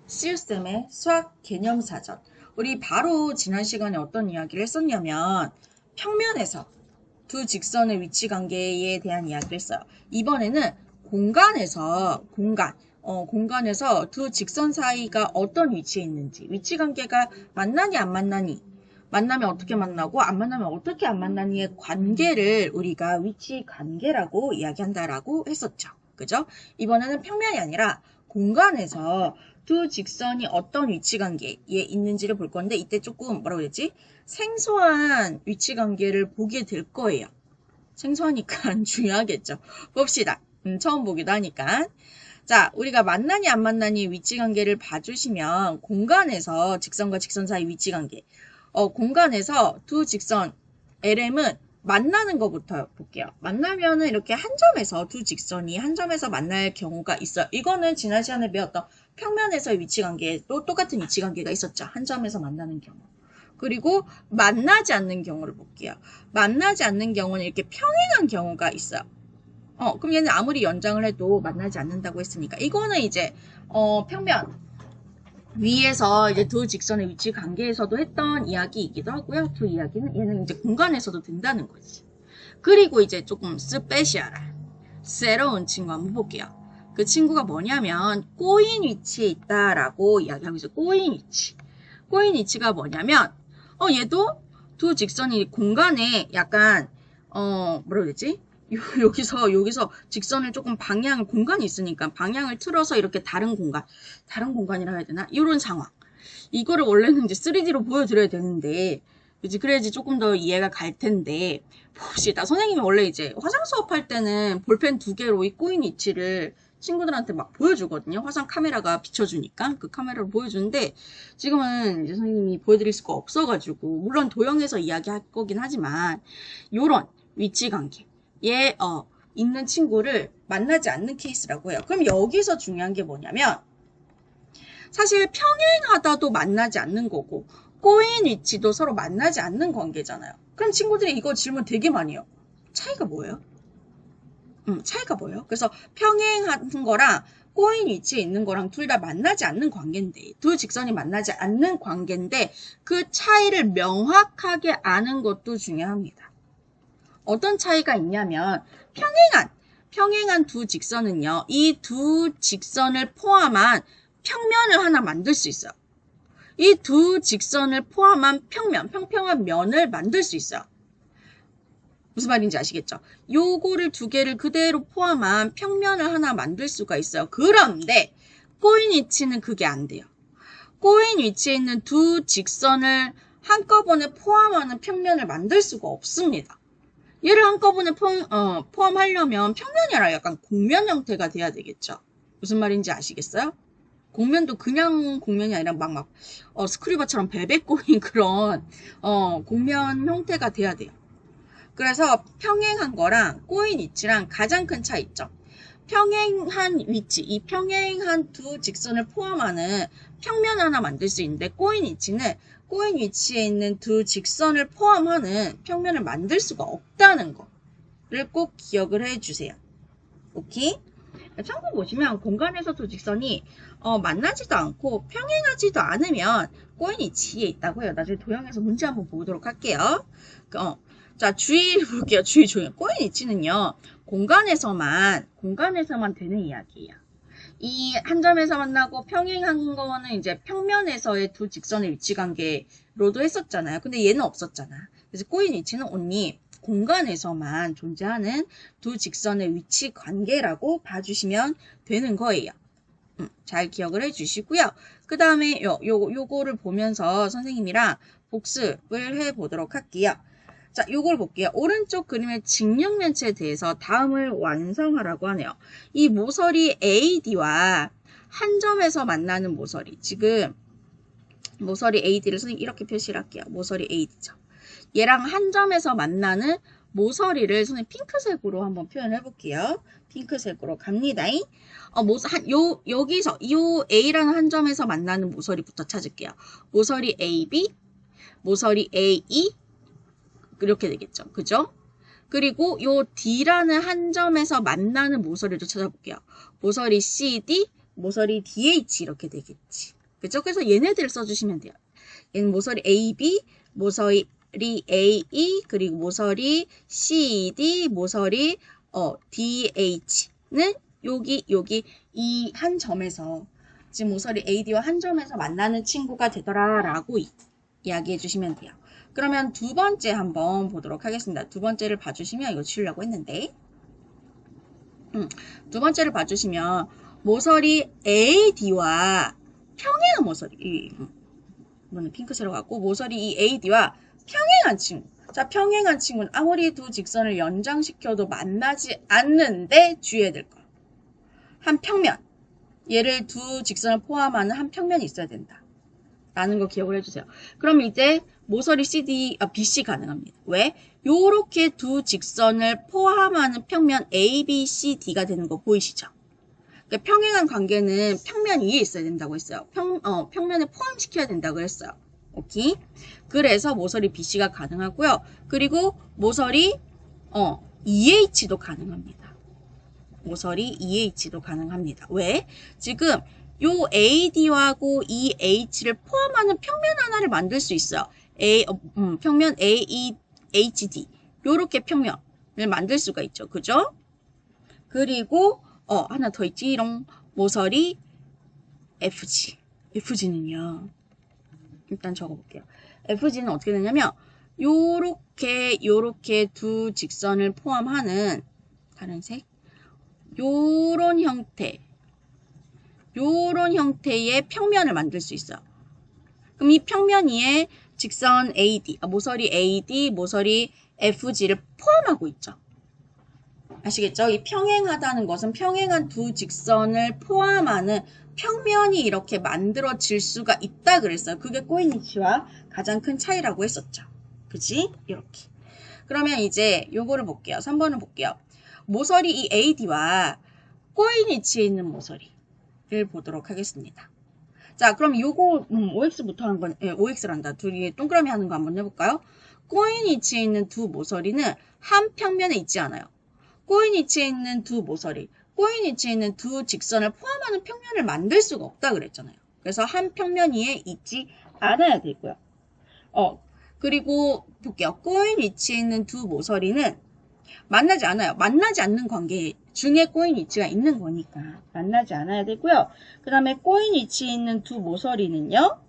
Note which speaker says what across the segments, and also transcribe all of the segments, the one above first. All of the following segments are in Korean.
Speaker 1: 시우쌤의 수학 개념사전. 우리 바로 지난 시간에 어떤 이야기를 했었냐면 평면에서 두 직선의 위치 관계에 대한 이야기를 했어요. 이번에는 공간에서 두 직선 사이가 어떤 위치에 있는지, 위치 관계가 만나니 안 만나니, 만나면 어떻게 만나고 안 만나면 어떻게 안 만나니의 관계를 우리가 위치 관계라고 이야기한다라고 했었죠. 그죠? 이번에는 평면이 아니라 공간에서 두 직선이 어떤 위치 관계에 있는지를 볼 건데, 이때 조금 뭐라고 해야 되지? 생소한 위치 관계를 보게 될 거예요. 생소하니까 중요하겠죠. 봅시다. 처음 보기도 하니까. 자, 우리가 만나니 안 만나니 위치 관계를 봐주시면 공간에서 직선과 직선 사이 위치 관계. 공간에서 두 직선 LM은 만나는 것부터 볼게요. 만나면은 이렇게 한 점에서 두 직선이 한 점에서 만날 경우가 있어요. 이거는 지난 시간에 배웠던 평면에서의 위치 관계도 똑같은 위치 관계가 있었죠. 한 점에서 만나는 경우. 그리고 만나지 않는 경우를 볼게요. 만나지 않는 경우는 이렇게 평행한 경우가 있어요. 그럼 얘는 아무리 연장을 해도 만나지 않는다고 했으니까 이거는 이제 평면 위에서 이제 두 직선의 위치 관계에서도 했던 이야기이기도 하고요. 그 이야기는 얘는 이제 공간에서도 된다는 거지. 그리고 이제 조금 스페셜한 새로운 친구 한번 볼게요. 그 친구가 뭐냐면 꼬인 위치에 있다라고 이야기하고 있어요. 꼬인 위치. 꼬인 위치가 뭐냐면 얘도 두 직선이 공간에 약간 뭐라 그러지? 여기서 직선을 조금 공간이 있으니까 방향을 틀어서 이렇게 다른 공간이라 해야 되나? 이런 상황. 이거를 원래는 이제 3D로 보여드려야 되는데, 이제 그래야지 조금 더 이해가 갈 텐데, 봅시다. 선생님이 원래 이제 화상 수업할 때는 볼펜 2개로 이 꼬인 위치를 친구들한테 막 보여주거든요. 화상 카메라가 비춰주니까 그 카메라로 보여주는데, 지금은 이제 선생님이 보여드릴 수가 없어가지고, 물론 도형에서 이야기할 거긴 하지만, 요런 위치 관계. 있는 친구를 만나지 않는 케이스라고 해요. 그럼 여기서 중요한 게 뭐냐면, 사실 평행하다도 만나지 않는 거고 꼬인 위치도 서로 만나지 않는 관계잖아요. 그럼 친구들이 이거 질문 되게 많이 해요. 차이가 뭐예요? 차이가 뭐예요? 그래서 평행한 거랑 꼬인 위치에 있는 거랑 둘 다 만나지 않는 관계인데, 두 직선이 만나지 않는 관계인데 그 차이를 명확하게 아는 것도 중요합니다. 어떤 차이가 있냐면 평행한 두 직선은요. 이 두 직선을 포함한 평면을 하나 만들 수 있어요. 이 두 직선을 포함한 평평한 면을 만들 수 있어요. 무슨 말인지 아시겠죠? 요거를 두 개를 그대로 포함한 평면을 하나 만들 수가 있어요. 그런데 꼬인 위치는 그게 안 돼요. 꼬인 위치에 있는 두 직선을 한꺼번에 포함하는 평면을 만들 수가 없습니다. 얘를 한꺼번에 포함하려면 평면이 아니라 약간 곡면 형태가 돼야 되겠죠. 무슨 말인지 아시겠어요? 곡면도 그냥 곡면이 아니라 스크류바처럼 베베 꼬인 그런 곡면 형태가 돼야 돼요. 그래서 평행한 거랑 꼬인 위치랑 가장 큰 차이점. 평행한 위치, 이 평행한 두 직선을 포함하는 평면 하나 만들 수 있는데 꼬인 위치는 꼬인 위치에 있는 두 직선을 포함하는 평면을 만들 수가 없다는 거를 꼭 기억을 해주세요. 오케이? 참고 보시면 공간에서 두 직선이 만나지도 않고 평행하지도 않으면 꼬인 위치에 있다고 해요. 나중에 도형에서 문제 한번 보도록 할게요. 자, 주의를 볼게요. 주의. 꼬인 위치는요. 공간에서만 되는 이야기예요. 이 한 점에서 만나고 평행한 거는 이제 평면에서의 두 직선의 위치 관계로도 했었잖아요. 근데 얘는 없었잖아. 그래서 꼬인 위치는 only 공간에서만 존재하는 두 직선의 위치 관계라고 봐주시면 되는 거예요. 잘 기억을 해주시고요. 그 다음에 요거를 보면서 선생님이랑 복습을 해보도록 할게요. 자, 요걸 볼게요. 오른쪽 그림의 직육면체에 대해서 다음을 완성하라고 하네요. 이 모서리 AD와 한 점에서 만나는 모서리. 지금 모서리 AD를 선생님 이렇게 표시를 할게요. 모서리 AD죠. 얘랑 한 점에서 만나는 모서리를 선생님 핑크색으로 한번 표현해 볼게요. 핑크색으로 갑니다. 여기서 요 A라는 한 점에서 만나는 모서리부터 찾을게요. 모서리 AB, 모서리 AE, 이렇게 되겠죠. 그죠? 그리고 요 D라는 한 점에서 만나는 모서리도 찾아볼게요. 모서리 CD, 모서리 DH 이렇게 되겠지. 그죠? 그래서 얘네들을 써주시면 돼요. 얘는 모서리 AB, 모서리 AE, 그리고 모서리 CD, 모서리 DH는 여기 이 한 점에서 지금 모서리 AD와 한 점에서 만나는 친구가 되더라라고 이야기해 주시면 돼요. 그러면 두 번째 한번 보도록 하겠습니다. 두 번째를 봐주시면 이거 치우려고 했는데 두 번째를 봐주시면 모서리 AD와 평행한 모서리 이거는 핑크색으로 갖고 모서리 이 AD와 평행한 친구. 자, 평행한 친구는 아무리 두 직선을 연장시켜도 만나지 않는데 주의해야 될 거. 한 평면. 얘를 두 직선을 포함하는 한 평면이 있어야 된다. 라는 거 기억을 해주세요. 그럼 이제 모서리 BC 가능합니다. 왜? 요렇게 두 직선을 포함하는 평면 A, B, C, D가 되는 거 보이시죠? 그러니까 평행한 관계는 평면 위에 있어야 된다고 했어요. 평면에 포함시켜야 된다고 했어요. 오케이? 그래서 모서리 BC가 가능하고요. 그리고 모서리 EH도 가능합니다. 모서리 EH도 가능합니다. 왜? 지금 요 AD하고 EH를 포함하는 평면 하나를 만들 수 있어요. 평면 AEHD 요렇게 평면을 만들 수가 있죠. 그죠? 그리고 하나 더 있지롱. 모서리 FG. FG는요. 일단 적어볼게요. FG는 어떻게 되냐면 요렇게 두 직선을 포함하는 다른 색 요런 형태의 평면을 만들 수 있어요. 그럼 이 평면 위에 직선 AD, 모서리 AD, 모서리 FG를 포함하고 있죠. 아시겠죠? 이 평행하다는 것은 평행한 두 직선을 포함하는 평면이 이렇게 만들어질 수가 있다 그랬어요. 그게 꼬인위치와 가장 큰 차이라고 했었죠. 그치? 이렇게. 그러면 이제 요거를 볼게요. 3번을 볼게요. 모서리 이 AD와 꼬인위치에 있는 모서리를 보도록 하겠습니다. 자, 그럼 요거 OX부터 한번 OX란다. 둘이 동그라미 하는 거 한번 해볼까요? 꼬인위치에 있는 두 모서리는 한 평면에 있지 않아요. 꼬인위치에 있는 두 모서리, 꼬인위치에 있는 두 직선을 포함하는 평면을 만들 수가 없다 그랬잖아요. 그래서 한 평면 위에 있지 않아야 되고요. 그리고 볼게요. 꼬인위치에 있는 두 모서리는 만나지 않아요. 만나지 않는 관계 중에 꼬인위치가 있는 거니까 만나지 않아야 되고요. 그 다음에 꼬인위치에 있는 두 모서리는요.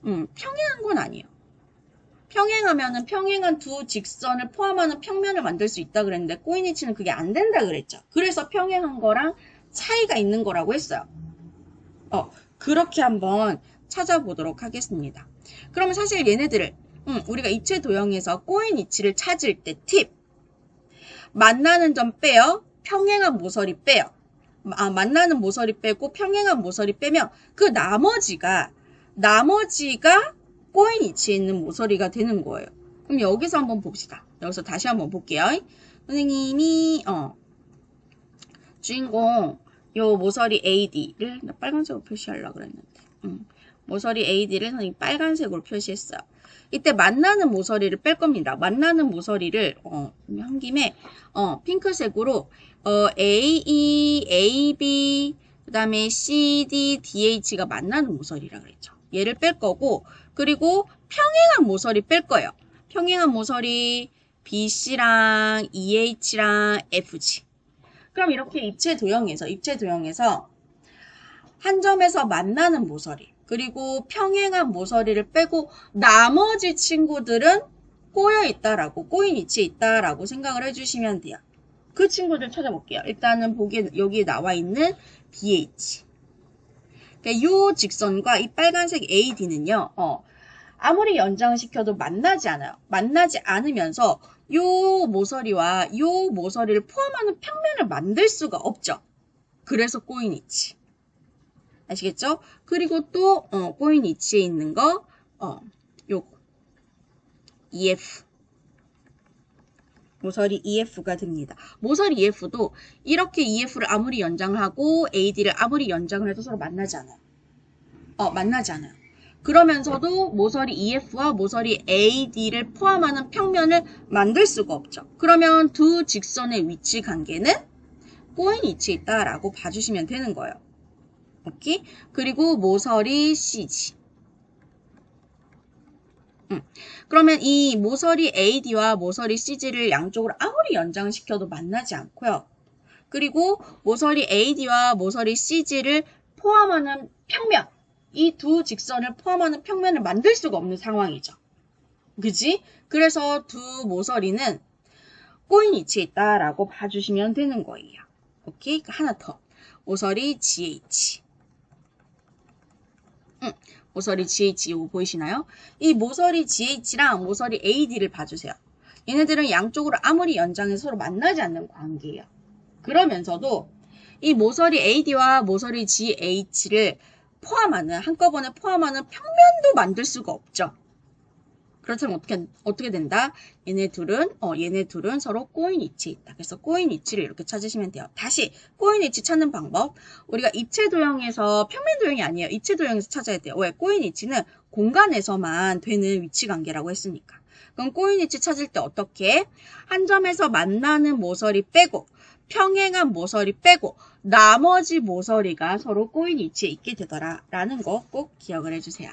Speaker 1: 평행한 건 아니에요. 평행하면은 평행한 두 직선을 포함하는 평면을 만들 수 있다 그랬는데 꼬인위치는 그게 안 된다 그랬죠. 그래서 평행한 거랑 차이가 있는 거라고 했어요. 그렇게 한번 찾아보도록 하겠습니다. 그러면 사실 얘네들을 우리가 입체 도형에서 꼬인위치를 찾을 때 팁. 만나는 점 빼요. 평행한 모서리 빼요. 만나는 모서리 빼고 평행한 모서리 빼면 그 나머지가 꼬인 위치에 있는 모서리가 되는 거예요. 그럼 여기서 한번 봅시다. 여기서 다시 한번 볼게요. 선생님이 주인공 요 모서리 AD를 빨간색으로 표시하려고 그랬는데 모서리 AD를 선생님이 빨간색으로 표시했어요. 이때 만나는 모서리를 뺄 겁니다. 만나는 모서리를 한 김에 핑크색으로 AE, AB, 그 다음에 CD, DH가 만나는 모서리라 그랬죠. 얘를 뺄 거고 그리고 평행한 모서리 뺄 거예요. 평행한 모서리 BC랑 EH랑 FG. 그럼 이렇게 입체 도형에서 한 점에서 만나는 모서리 그리고 평행한 모서리를 빼고 나머지 친구들은 꼬여 있다라고 꼬인 위치에 있다라고 생각을 해주시면 돼요. 그 친구들 찾아볼게요. 일단은 여기에 나와 있는 BH. 그러니까 이 직선과 이 빨간색 AD는요. 아무리 연장을 시켜도 만나지 않아요. 만나지 않으면서 요 모서리와 요 모서리를 포함하는 평면을 만들 수가 없죠. 그래서 꼬인 위치. 아시겠죠? 그리고 또 꼬인 위치에 있는 거 요거 EF. 모서리 EF가 됩니다. 모서리 EF도 이렇게 EF를 아무리 연장을 하고 AD를 아무리 연장을 해도 서로 만나지 않아요. 만나지 않아요. 그러면서도 모서리 EF와 모서리 AD를 포함하는 평면을 만들 수가 없죠. 그러면 두 직선의 위치 관계는 꼬인 위치에 있다라고 봐주시면 되는 거예요. 오케이? 그리고 모서리 CG. 그러면 이 모서리 AD와 모서리 CG를 양쪽으로 아무리 연장을 시켜도 만나지 않고요. 그리고 모서리 AD와 모서리 CG를 포함하는 평면, 이 두 직선을 포함하는 평면을 만들 수가 없는 상황이죠. 그지? 그래서 두 모서리는 꼬인 위치에 있다라고 봐주시면 되는 거예요. 오케이? 하나 더. 모서리 GH. 모서리 GH 이거 보이시나요? 이 모서리 GH랑 모서리 AD를 봐주세요. 얘네들은 양쪽으로 아무리 연장해서 서로 만나지 않는 관계예요. 그러면서도 이 모서리 AD와 모서리 GH를 포함하는, 한꺼번에 포함하는 평면도 만들 수가 없죠. 그렇다면 어떻게 된다? 얘네 둘은 서로 꼬인 위치에 있다. 그래서 꼬인 위치를 이렇게 찾으시면 돼요. 다시 꼬인 위치 찾는 방법. 우리가 입체 도형에서, 평면 도형이 아니에요. 입체 도형에서 찾아야 돼요. 왜? 꼬인 위치는 공간에서만 되는 위치 관계라고 했으니까. 그럼 꼬인 위치 찾을 때 어떻게? 한 점에서 만나는 모서리 빼고, 평행한 모서리 빼고, 나머지 모서리가 서로 꼬인 위치에 있게 되더라. 라는 거 꼭 기억을 해주세요.